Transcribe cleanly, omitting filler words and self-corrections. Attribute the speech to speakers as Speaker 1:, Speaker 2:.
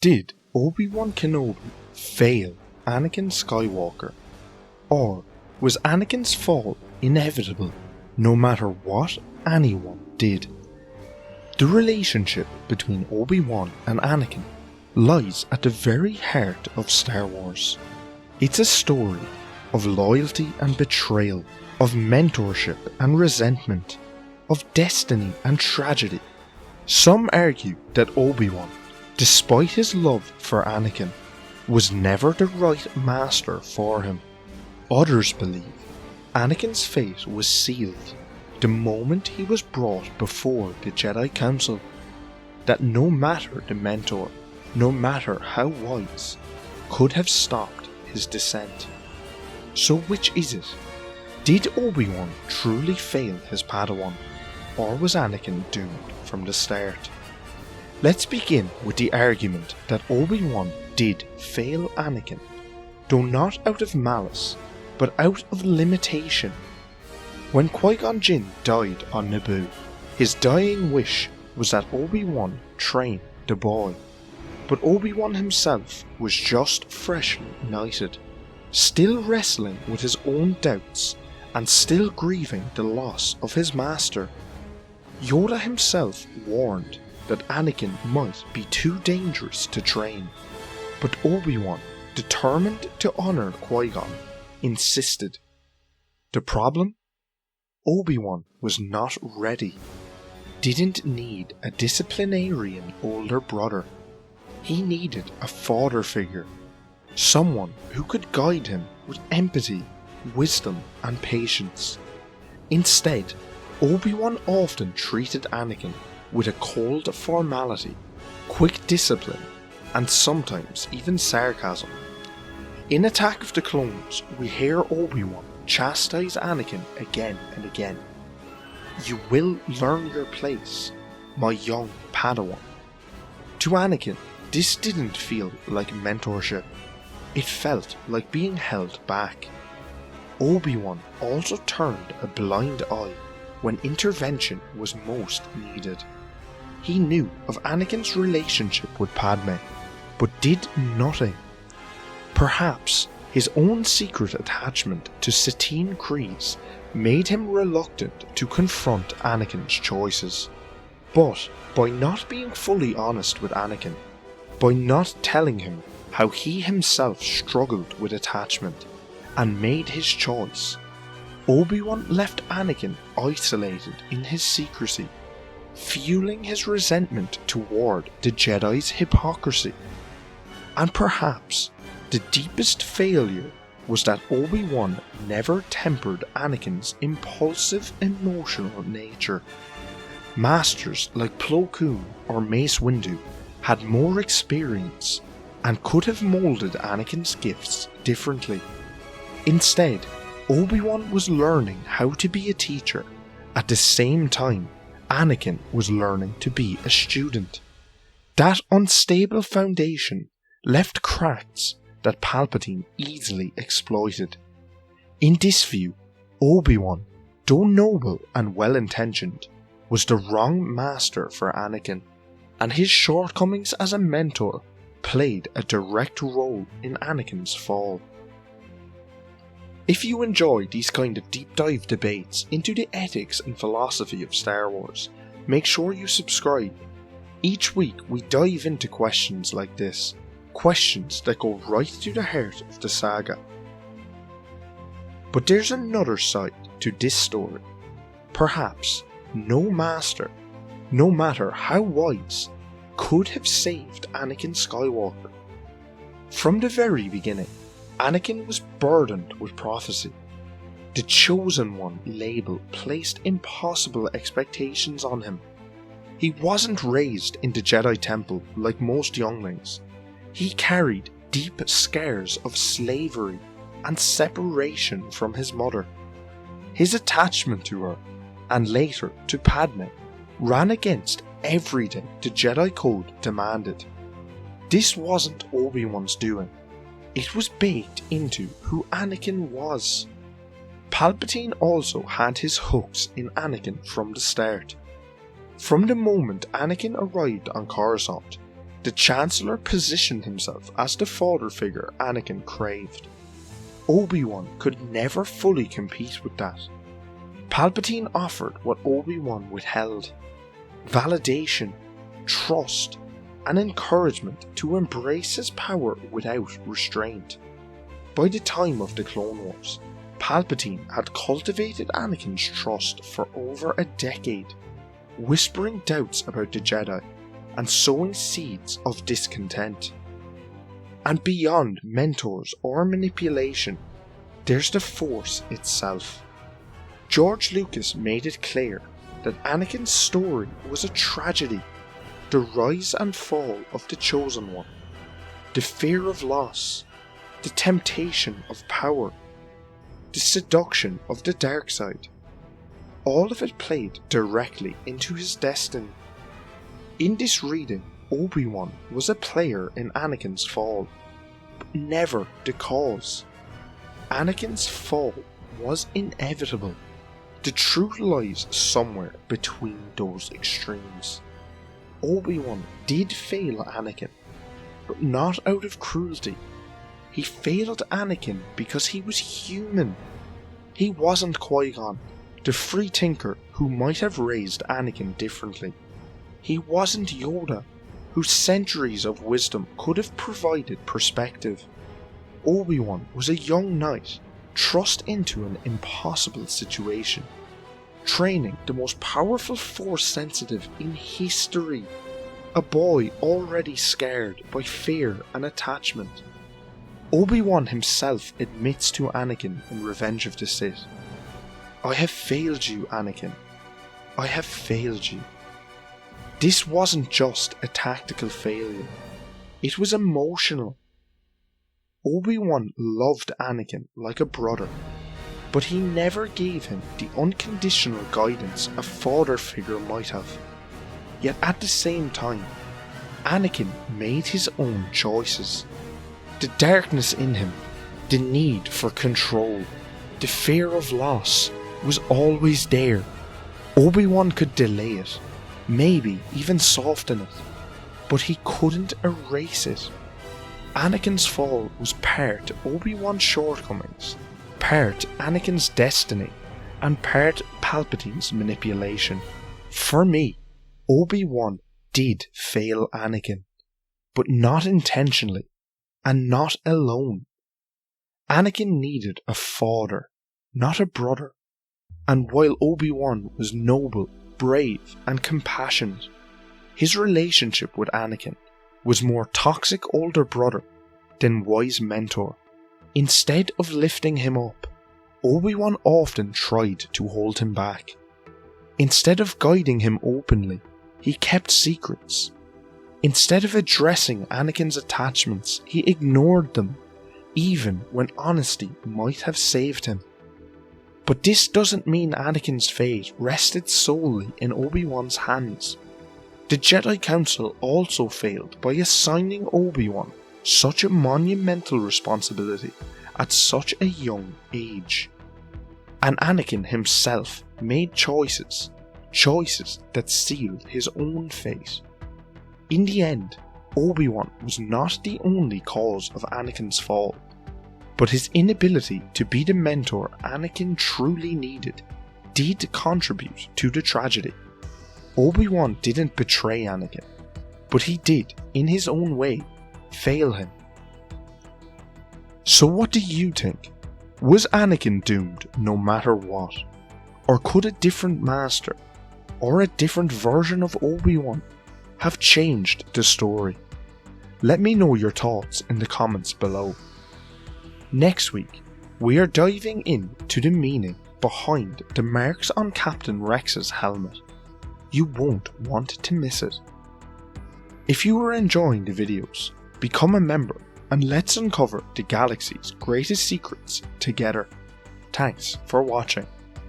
Speaker 1: Did Obi-Wan Kenobi fail Anakin Skywalker? Or was Anakin's fall inevitable no matter what anyone did? The relationship between Obi-Wan and Anakin lies at the very heart of Star Wars. It's a story of loyalty and betrayal, of mentorship and resentment, of destiny and tragedy. Some argue that Obi-Wan, despite his love for Anakin, was never the right master for him. Others believe Anakin's fate was sealed the moment he was brought before the Jedi Council, that no matter the mentor, no matter how wise, could have stopped his descent. So which is it? Did Obi-Wan truly fail his Padawan, or was Anakin doomed from the start? Let's begin with the argument that Obi-Wan did fail Anakin, though not out of malice, but out of limitation. When Qui-Gon Jinn died on Naboo, his dying wish was that Obi-Wan train the boy, but Obi-Wan himself was just freshly knighted, still wrestling with his own doubts and still grieving the loss of his master. Yoda himself warned that Anakin might be too dangerous to train, but Obi-Wan, determined to honour Qui-Gon, insisted. The problem? Obi-Wan was not ready, didn't need a disciplinarian older brother. He needed a father figure, someone who could guide him with empathy, wisdom and patience. Instead, Obi-Wan often treated Anakin with a cold formality, quick discipline, and sometimes even sarcasm. In Attack of the Clones, we hear Obi-Wan chastise Anakin again and again. "You will learn your place, my young Padawan." To Anakin, this didn't feel like mentorship. It felt like being held back. Obi-Wan also turned a blind eye when intervention was most needed. He knew of Anakin's relationship with Padme, but did nothing. Perhaps his own secret attachment to Satine Kryze made him reluctant to confront Anakin's choices. But by not being fully honest with Anakin, by not telling him how he himself struggled with attachment and made his choice, Obi-Wan left Anakin isolated in his secrecy, fueling his resentment toward the Jedi's hypocrisy. And perhaps the deepest failure was that Obi-Wan never tempered Anakin's impulsive emotional nature. Masters like Plo Koon or Mace Windu had more experience and could have moulded Anakin's gifts differently. Instead, Obi-Wan was learning how to be a teacher at the same time Anakin was learning to be a student. That unstable foundation left cracks that Palpatine easily exploited. In this view, Obi-Wan, though noble and well-intentioned, was the wrong master for Anakin, and his shortcomings as a mentor played a direct role in Anakin's fall. If you enjoy these kind of deep dive debates into the ethics and philosophy of Star Wars, make sure you subscribe. Each week we dive into questions like this, questions that go right to the heart of the saga. But there's another side to this story. Perhaps no master, no matter how wise, could have saved Anakin Skywalker. From the very beginning, Anakin was burdened with prophecy. The Chosen One label placed impossible expectations on him. He wasn't raised in the Jedi Temple like most younglings. He carried deep scars of slavery and separation from his mother. His attachment to her, and later to Padme, ran against everything the Jedi Code demanded. This wasn't Obi-Wan's doing. It was baked into who Anakin was. Palpatine also had his hooks in Anakin from the start. From the moment Anakin arrived on Coruscant, the Chancellor positioned himself as the father figure Anakin craved. Obi-Wan could never fully compete with that. Palpatine offered what Obi-Wan withheld: validation, trust, and encouragement to embrace his power without restraint. By the time of the Clone Wars, Palpatine had cultivated Anakin's trust for over a decade, whispering doubts about the Jedi and sowing seeds of discontent. And beyond mentors or manipulation, there's the Force itself. George Lucas made it clear that Anakin's story was a tragedy: the rise and fall of the Chosen One, the fear of loss, the temptation of power, the seduction of the dark side. All of it played directly into his destiny. In this reading, Obi-Wan was a player in Anakin's fall, but never the cause. Anakin's fall was inevitable. The truth lies somewhere between those extremes. Obi-Wan did fail Anakin, but not out of cruelty. He failed Anakin because he was human. He wasn't Qui-Gon, the free thinker who might have raised Anakin differently. He wasn't Yoda, whose centuries of wisdom could have provided perspective. Obi-Wan was a young knight thrust into an impossible situation, training the most powerful Force sensitive in history, a boy already scarred by fear and attachment. Obi-Wan himself admits to Anakin in Revenge of the Sith, "I have failed you, Anakin. I have failed you." This wasn't just a tactical failure, it was emotional. Obi-Wan loved Anakin like a brother, but he never gave him the unconditional guidance a father figure might have. Yet at the same time, Anakin made his own choices. The darkness in him, the need for control, the fear of loss was always there. Obi-Wan could delay it, maybe even soften it, but he couldn't erase it. Anakin's fall was part Obi-Wan's shortcomings, part Anakin's destiny, and part Palpatine's manipulation. For me, Obi-Wan did fail Anakin, but not intentionally, and not alone. Anakin needed a father, not a brother. And while Obi-Wan was noble, brave, and compassionate, his relationship with Anakin was more toxic older brother than wise mentor. Instead of lifting him up, Obi-Wan often tried to hold him back. Instead of guiding him openly, he kept secrets. Instead of addressing Anakin's attachments, he ignored them, even when honesty might have saved him. But this doesn't mean Anakin's fate rested solely in Obi-Wan's hands. The Jedi Council also failed by assigning Obi-Wan such a monumental responsibility at such a young age. And Anakin himself made choices that sealed his own fate. In the end, Obi-Wan was not the only cause of Anakin's fall, but his inability to be the mentor Anakin truly needed did contribute to the tragedy. Obi-Wan didn't betray Anakin, but he did, in his own way, fail him. So what do you think? Was Anakin doomed no matter what? Or could a different master, or a different version of Obi-Wan, have changed the story? Let me know your thoughts in the comments below. Next week, we are diving into the meaning behind the marks on Captain Rex's helmet. You won't want to miss it. If you are enjoying the videos, become a member and let's uncover the galaxy's greatest secrets together. Thanks for watching.